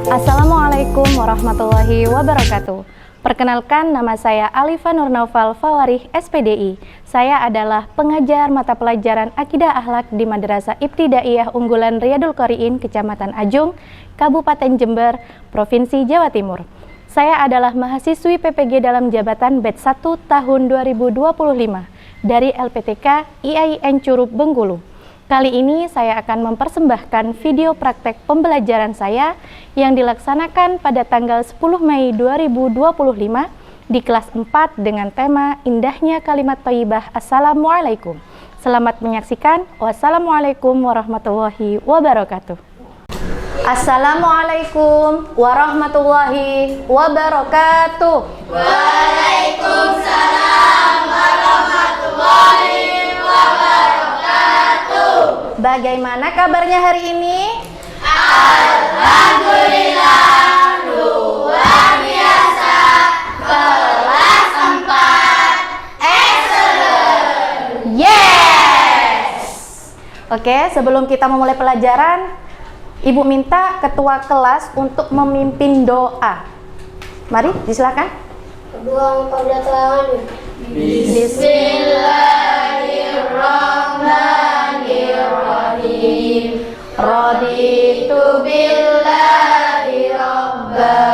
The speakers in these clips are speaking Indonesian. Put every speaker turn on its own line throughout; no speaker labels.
Assalamualaikum warahmatullahi wabarakatuh. Perkenalkan, nama saya Alifa Nurnaufal Fawarih, SPDI. Saya adalah pengajar mata pelajaran Akidah Akhlak di Madrasah Ibtidaiyah Unggulan Riyadul Qori'in, Kecamatan Ajung, Kabupaten Jember, Provinsi Jawa Timur. Saya adalah mahasiswi PPG dalam jabatan batch 1 tahun 2025 dari LPTK IAIN Curup Bengkulu. Kali ini saya akan mempersembahkan video praktek pembelajaran saya yang dilaksanakan pada tanggal 10 Mei 2025 di kelas 4 dengan tema Indahnya Kalimat Thayyibah. Assalamualaikum. Selamat menyaksikan. Wassalamualaikum warahmatullahi wabarakatuh. Assalamualaikum warahmatullahi wabarakatuh.
Waalaikumsalam warahmatullahi wabarakatuh.
Bagaimana kabarnya hari ini?
Alhamdulillah, luar biasa. Kelas 4 excellent.
Yes! Oke, sebelum kita memulai pelajaran, Ibu minta ketua kelas untuk memimpin doa. Mari, disilakan.
Kedua pada tangan. Bismillahirrahmanirrahim. Raditu billahi rabba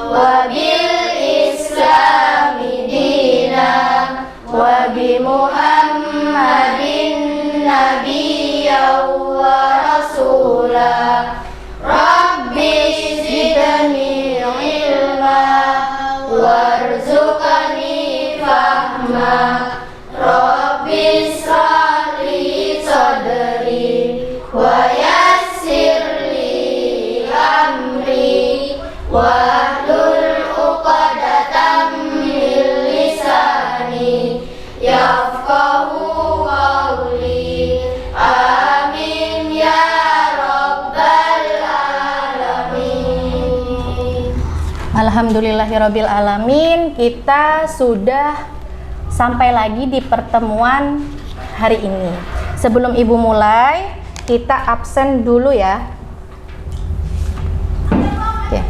wa bil islami dina wa bi Muhammadin nabiyyan wa rasulah. Rabbi zidni ilma warzuqni fahma. Rabbi shrah li sadri wa yassir li amri wahlul 'uqdatam min lisani yafqahu qawli. Amin ya rabbal alamin.
Alhamdulillahirabbil alamin. Kita sudah sampai lagi di pertemuan hari ini. Sebelum Ibu mulai, kita absen dulu ya. Oke.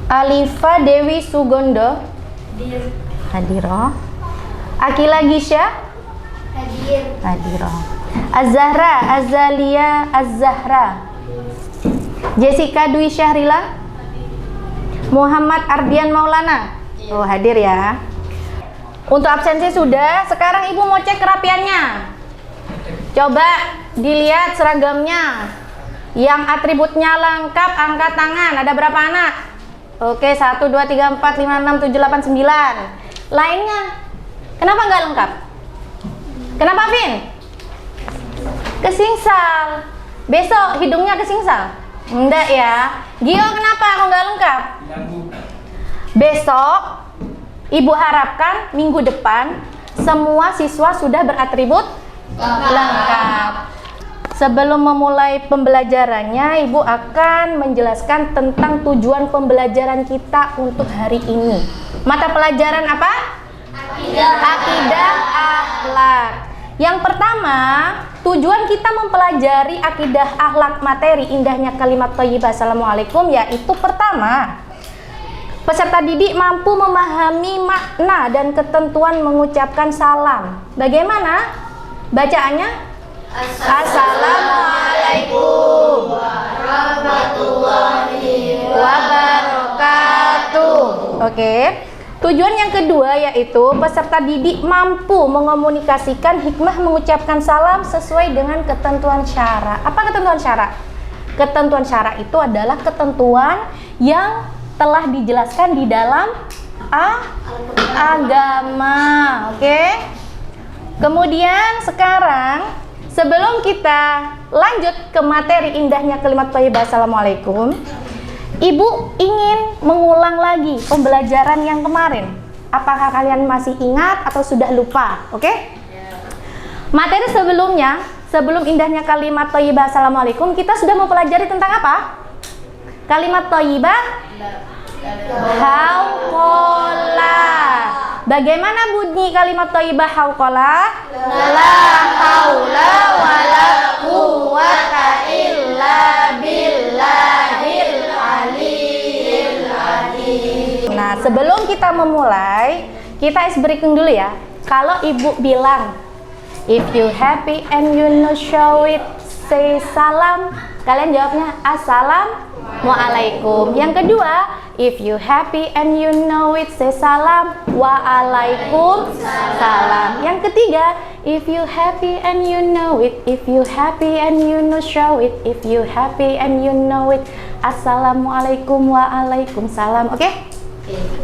Alifa Dewi Sugondo Hadiro. Akila Gisha Hadiro. Az-Zahra Azalia Az-Zahra. Jessica Dwi Syahrila. Muhammad Ardian Maulana. Oh, hadir ya. Untuk absensi sudah, sekarang Ibu mau cek kerapiannya. Coba dilihat seragamnya. Yang atributnya lengkap, angkat tangan. Ada berapa anak? Oke, 1, 2, 3, 4, 5, 6, 7, 8, 9. Lainnya, kenapa nggak lengkap? Kenapa, Vin? Kesingsal. Besok hidungnya kesingsal? Enggak ya. Gio, kenapa aku nggak lengkap? Besok Ibu harapkan minggu depan semua siswa sudah beratribut lengkap. Sebelum memulai pembelajarannya, Ibu akan menjelaskan tentang tujuan pembelajaran kita untuk hari ini. Mata pelajaran apa? Akidah akhlak. Yang pertama, tujuan kita mempelajari akidah akhlak materi indahnya kalimat thayyibah assalamualaikum, yaitu pertama, peserta didik mampu memahami makna dan ketentuan mengucapkan salam. Bagaimana bacaannya? Assalamualaikum warahmatullahi wabarakatuh. Oke. Tujuan yang kedua yaitu peserta didik mampu mengomunikasikan hikmah mengucapkan salam sesuai dengan ketentuan syara. Apa ketentuan syara? Ketentuan syara itu adalah ketentuan yang telah dijelaskan di dalam agama. Oke. Kemudian sekarang sebelum kita lanjut ke materi indahnya kalimat thayyibah assalamualaikum, Ibu ingin mengulang lagi pembelajaran yang kemarin. Apakah kalian masih ingat atau sudah lupa? Oke? Materi sebelumnya, sebelum indahnya kalimat thayyibah assalamualaikum, kita sudah mempelajari tentang apa? Kalimat thayyibah hauqola. Bagaimana bunyi kalimat thayyibah hauqalah? La haula wala quwwata illa billahil aliyyil azim. Nah, sebelum kita memulai, kita ice breaking dulu ya. Kalau ibu bilang, if you happy and you know show it, say salam. Kalian jawabnya assalamualaikum. Yang kedua, if you happy and you know it, say salam. Waalaikumsalam. Yang ketiga, if you happy and you know it, if you happy and you know show it, if you happy and you know it, assalamualaikum waalaikumsalam. Oke?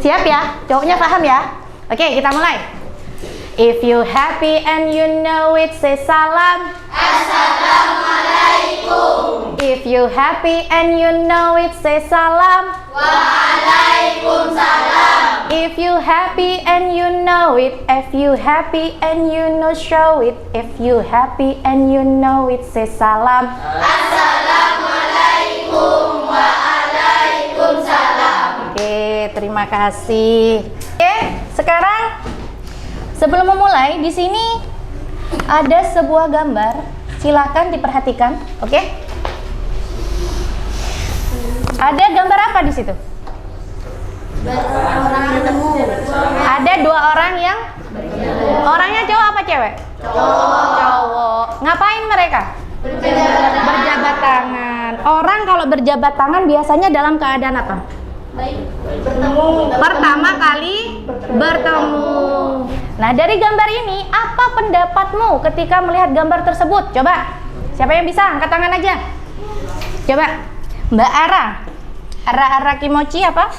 Siap ya? Cowoknya paham ya? Oke, kita mulai. If you happy and you know it, say salam.
Assalamualaikum.
If you happy and you know it, say salam.
Waalaikumsalam.
If you happy and you know it, if you happy and you know show it, if you happy and you know it, say salam.
Assalamualaikum. Waalaikumsalam.
Oke, terima kasih. Oke, sekarang sebelum memulai, di sini ada sebuah gambar. Silakan diperhatikan, oke? Ada gambar apa di situ?
Orang bertemu.
Ada dua orang yang orangnya cowok apa cewek? Cowok. Ngapain mereka? Berjabat tangan. Orang kalau berjabat tangan biasanya dalam keadaan apa? Pertama kali bertemu. Nah, dari gambar ini, apa pendapatmu ketika melihat gambar tersebut? Coba, siapa yang bisa? Angkat tangan aja. Coba, Mbak Ara. Ara Kimochi apa?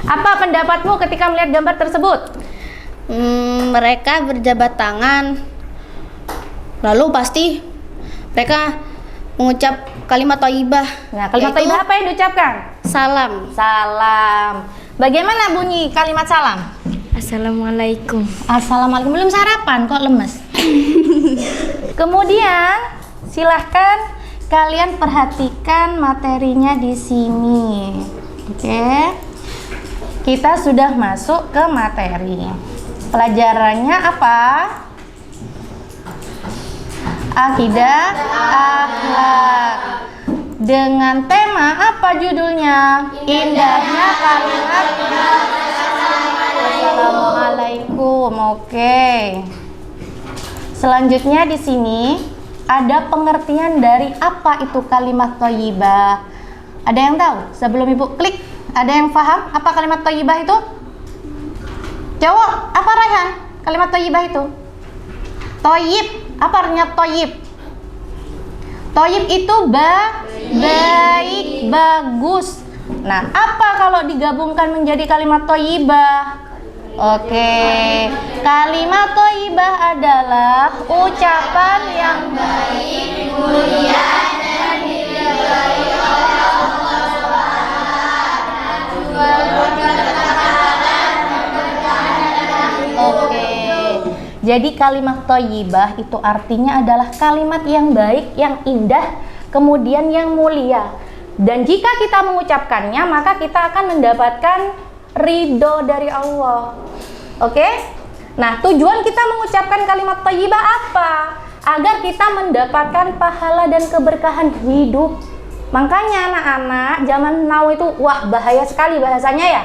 Apa pendapatmu ketika melihat gambar tersebut?
Mereka berjabat tangan, lalu pasti mereka mengucap kalimat thayyibah.
Nah, kalimat thayyibah apa yang diucapkan?
Salam.
Salam. Bagaimana bunyi kalimat salam?
Assalamualaikum.
Assalamualaikum. Belum sarapan kok lemes. Kemudian silahkan kalian perhatikan materinya di sini. Oke. Kita sudah masuk ke materi. Pelajarannya apa? Akidah akhlak. Dengan tema apa judulnya? Indahnya kalimat Assalamualaikum. Oke. Selanjutnya di sini ada pengertian dari apa itu kalimat thayyibah. Ada yang tahu? Sebelum Ibu klik, ada yang paham apa kalimat thayyibah itu? Cowok, apa Raihan? Kalimat thayyibah itu? Thayyib, apa artinya thayyib? Thayyib itu baik, bagus. Nah, apa kalau digabungkan menjadi kalimat thayyibah? Oke, kalimat thayyibah adalah ucapan yang baik,
Mulia dan diridhai oleh Allah SWT.
Oke. Jadi kalimat thayyibah itu artinya adalah kalimat yang baik, yang indah, kemudian yang mulia. Dan jika kita mengucapkannya, maka kita akan mendapatkan ridho dari Allah. Oke? Nah, tujuan kita mengucapkan kalimat thayyibah apa? Agar kita mendapatkan pahala dan keberkahan hidup. Makanya anak-anak zaman now itu wah bahaya sekali bahasanya ya.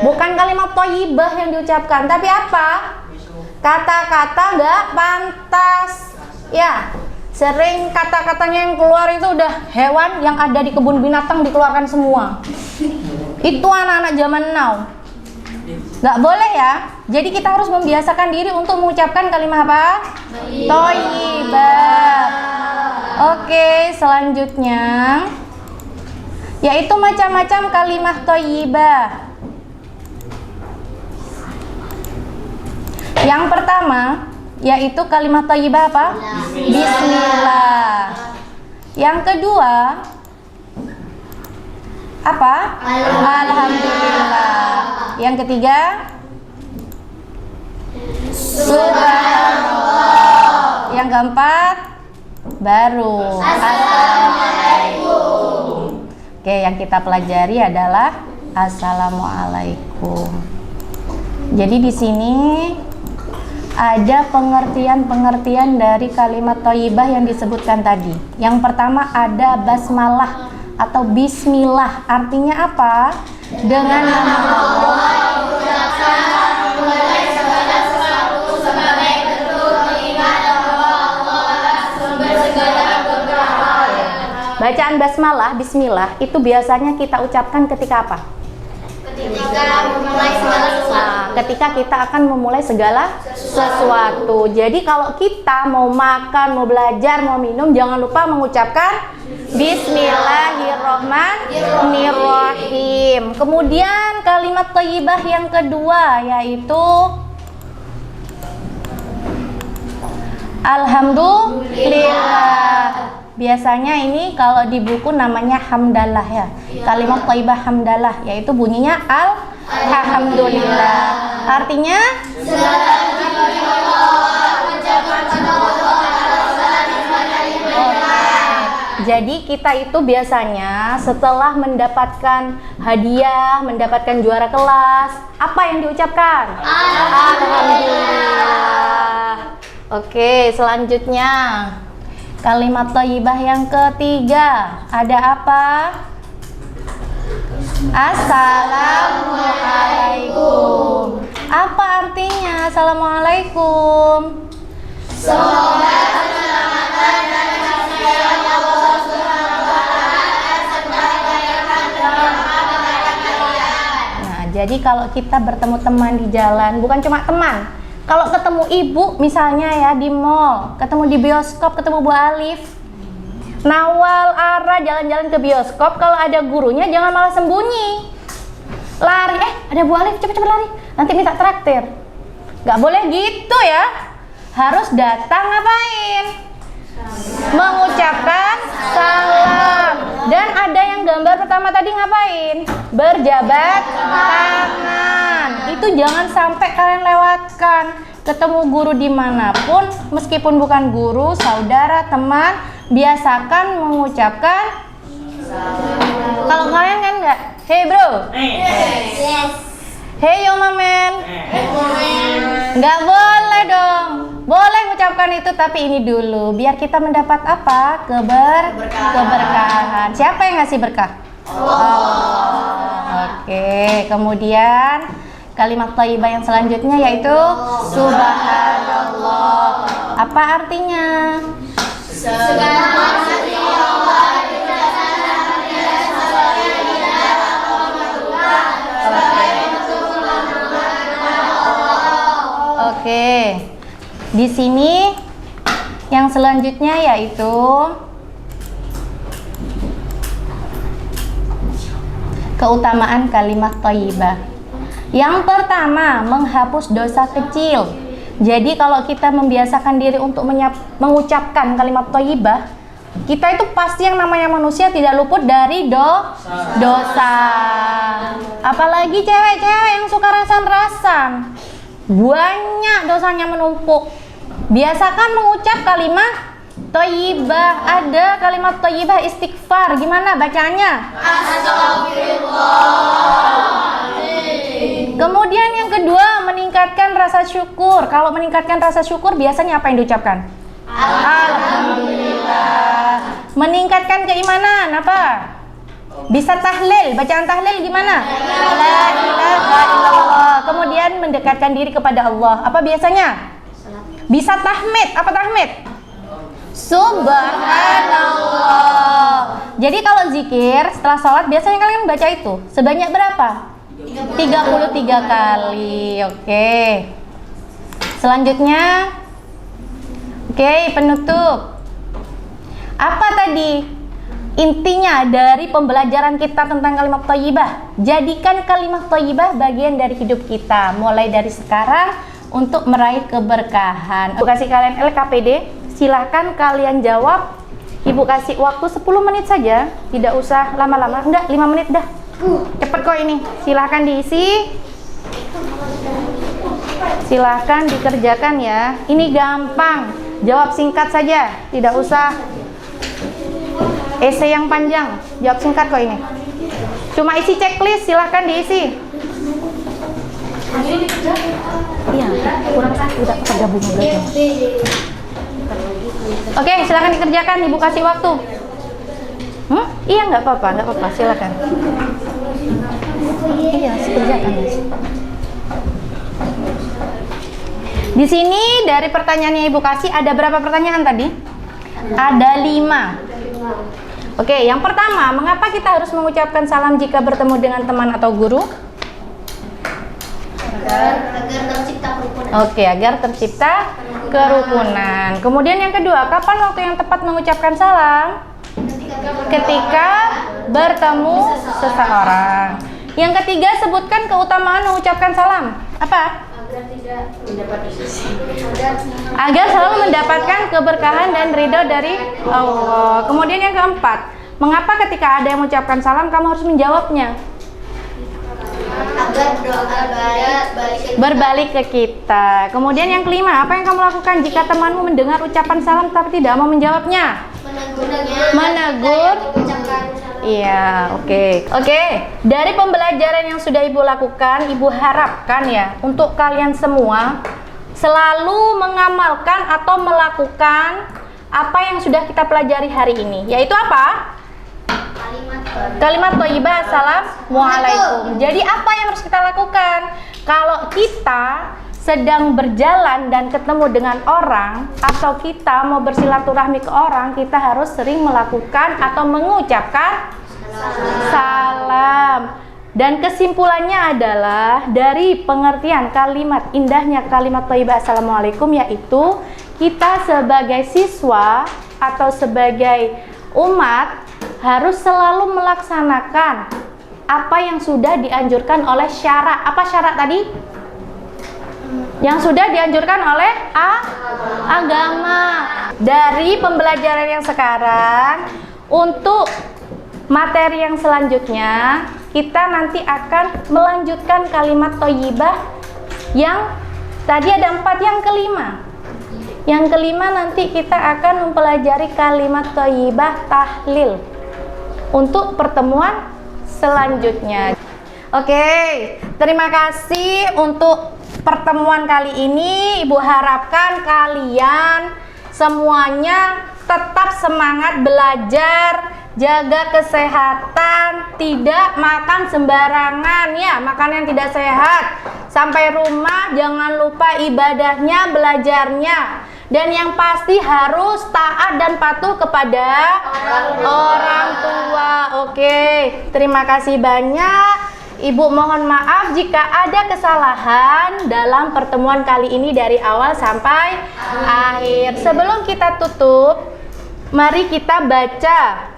Bukan kalimat thayyibah yang diucapkan, tapi apa? Kata-kata nggak pantas. Ya, sering kata-katanya yang keluar itu udah hewan yang ada di kebun binatang dikeluarkan semua. Itu anak-anak zaman now. Nggak boleh ya. Jadi kita harus membiasakan diri untuk mengucapkan kalimat apa? Thayyibah. Oke, selanjutnya yaitu macam-macam kalimat thayyibah. Yang pertama yaitu kalimat thayyibah apa? Bismillah. Yang kedua apa? Alhamdulillah. Yang ketiga Subhanallah. Yang keempat baru Assalamualaikum. Oke, yang kita pelajari adalah Assalamualaikum. Jadi di sini ada pengertian-pengertian dari kalimat thayyibah yang disebutkan tadi. Yang pertama ada basmalah atau bismillah. Artinya apa? Dengan nama Allah. Bacaan basmalah, bismillah itu biasanya kita ucapkan ketika apa? Ketika kita akan memulai segala sesuatu. Jadi kalau kita mau makan, mau belajar, mau minum, jangan lupa mengucapkan Bismillahirrohmanirrohim. Kemudian kalimat thayyibah yang kedua yaitu Alhamdulillah. Biasanya ini kalau di buku namanya hamdalah ya. Kalimat thayyibah hamdalah yaitu bunyinya Alhamdulillah. Artinya jadi kita itu biasanya setelah mendapatkan hadiah, mendapatkan juara kelas, apa yang diucapkan? Alhamdulillah. Oke, selanjutnya kalimat thayyibah yang ketiga ada apa? Assalamualaikum. Apa artinya assalamualaikum?
Semoga keselamatan dan kasih Allah Subhanahu wa taala serta kebaikan kepada kalian.
Nah, jadi kalau kita bertemu teman di jalan, bukan cuma teman. Kalau ketemu ibu misalnya ya di mall, ketemu di bioskop, ketemu Bu Alif, Nawal, Ara jalan-jalan ke bioskop, kalau ada gurunya jangan malah sembunyi. Lari, ada Bu Alif, cepet-cepet lari, nanti minta traktir. Gak boleh gitu ya. Harus datang ngapain? Mengucapkan salam. Dan ada yang gambar pertama tadi ngapain? Berjabat tangan. Itu jangan sampai kalian lewatkan. Ketemu guru dimanapun, meskipun bukan guru, saudara, teman, biasakan mengucapkan salam. Kalau kalian kan enggak, hey bro,
Yes.
hey yo mamen, nggak boleh dong. Boleh mengucapkan itu, tapi ini dulu biar kita mendapat apa? Keberkahan. Siapa yang ngasih berkah? Allah. Oke, kemudian kalimat thayyibah yang selanjutnya yaitu subhanallah. Apa artinya? Oke. Di sini yang selanjutnya yaitu keutamaan kalimat thayyibah. Yang pertama, menghapus dosa kecil. Jadi kalau kita membiasakan diri untuk mengucapkan kalimat thayyibah, kita itu pasti yang namanya manusia tidak luput dari dosa. Apalagi cewek-cewek yang suka rasan-rasan. Banyak dosanya menumpuk. Biasakan mengucap kalimat thayyibah. Ada kalimat thayyibah istighfar. Gimana bacanya? Astagfirullahaladzim. Kemudian yang kedua, meningkatkan rasa syukur. Kalau meningkatkan rasa syukur biasanya apa yang diucapkan? Alhamdulillah. Meningkatkan keimanan apa? Bisa tahlil, bacaan tahlil gimana? La ilaha illallah. Kemudian mendekatkan diri kepada Allah. Apa biasanya? Bisa tahmid. Apa tahmid? Subhanallah. Jadi kalau zikir setelah sholat biasanya kalian baca itu sebanyak berapa? 33 kali. Oke. Selanjutnya, oke, penutup. Apa tadi? Intinya dari pembelajaran kita tentang kalimat thayyibah, jadikan kalimat thayyibah bagian dari hidup kita mulai dari sekarang untuk meraih keberkahan. Ibu kasih kalian LKPD, silahkan kalian jawab. Ibu kasih waktu 10 menit saja, tidak usah lama-lama, enggak 5 menit dah. Cepet kok ini, silahkan diisi. Silahkan dikerjakan ya. Ini gampang, jawab singkat saja, tidak usah esai yang panjang, jawab singkat kok ini. Cuma isi checklist, silahkan diisi. Iya, kurang satu, udah kita gabung aja. Oke, silakan dikerjakan, Ibu kasih waktu. Iya, nggak apa-apa, silakan. Iya, kerjakan. Di sini dari pertanyaannya Ibu kasih ada berapa pertanyaan tadi? Ada 5. Oke, yang pertama, mengapa kita harus mengucapkan salam jika bertemu dengan teman atau guru?
Agar tercipta kerukunan.
Oke, agar tercipta kerukunan. Kemudian yang kedua, kapan waktu yang tepat mengucapkan salam? Ketika bertemu seseorang. Yang ketiga, sebutkan keutamaan mengucapkan salam. Apa?
Agar tidak mendapat
Agar selalu mendapatkan keberkahan dan ridho dari Allah. Kemudian yang keempat, mengapa ketika ada yang mengucapkan salam kamu harus menjawabnya?
agar doa
Berbalik ke kita. Kemudian yang kelima, apa yang kamu lakukan jika temanmu mendengar ucapan salam tapi tidak mau menjawabnya? Menegur. Iya, oke. Dari pembelajaran yang sudah Ibu lakukan, Ibu harapkan ya untuk kalian semua selalu mengamalkan atau melakukan apa yang sudah kita pelajari hari ini. Yaitu apa? Kalimat thayyibah, assalamualaikum. Jadi apa yang harus kita lakukan? Kalau kita sedang berjalan dan ketemu dengan orang atau kita mau bersilaturahmi ke orang, kita harus sering melakukan atau mengucapkan salam. Dan kesimpulannya adalah dari pengertian kalimat indahnya kalimat thayyibah assalamualaikum, yaitu kita sebagai siswa atau sebagai umat harus selalu melaksanakan apa yang sudah dianjurkan oleh syara. Apa syarat tadi? Yang sudah dianjurkan oleh agama. Dari pembelajaran yang sekarang, untuk materi yang selanjutnya kita nanti akan melanjutkan kalimat thayyibah yang tadi ada 4. Yang kelima nanti kita akan mempelajari kalimat thayyibah tahlil untuk pertemuan selanjutnya. Oke, terima kasih untuk pertemuan kali ini. Ibu harapkan kalian semuanya tetap semangat belajar, jaga kesehatan, tidak makan sembarangan ya, makan yang tidak sehat. Sampai rumah jangan lupa ibadahnya, belajarnya. Dan yang pasti harus taat dan patuh kepada orang tua. Oke, terima kasih banyak. Ibu mohon maaf jika ada kesalahan dalam pertemuan kali ini dari awal sampai akhir. Sebelum kita tutup, mari kita baca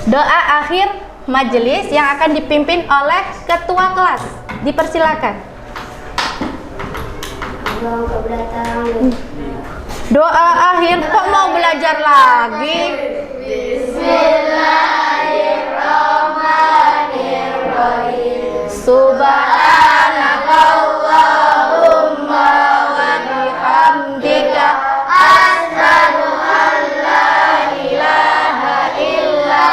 doa akhir majelis yang akan dipimpin oleh ketua kelas. Dipersilakan. Doa akhir, kok mau belajar lagi? Bismillahirrahmanirrahim. Subhanakallahumma wa bihamdika asyhadu an la ilaha illa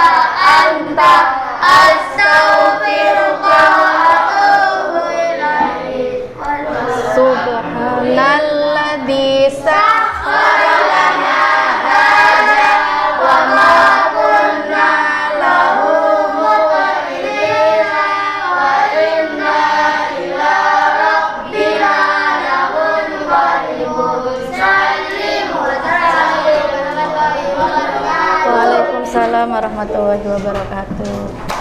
anta astaghfiruka wa atubu ilaik. Subhanalladzi sakhkhara lana hadza wa ma kunna lahu muqrinin wa inna ila rabbina lamunqalibun. Sallimu Waalaikumsalam warahmatullahi wabarakatuh.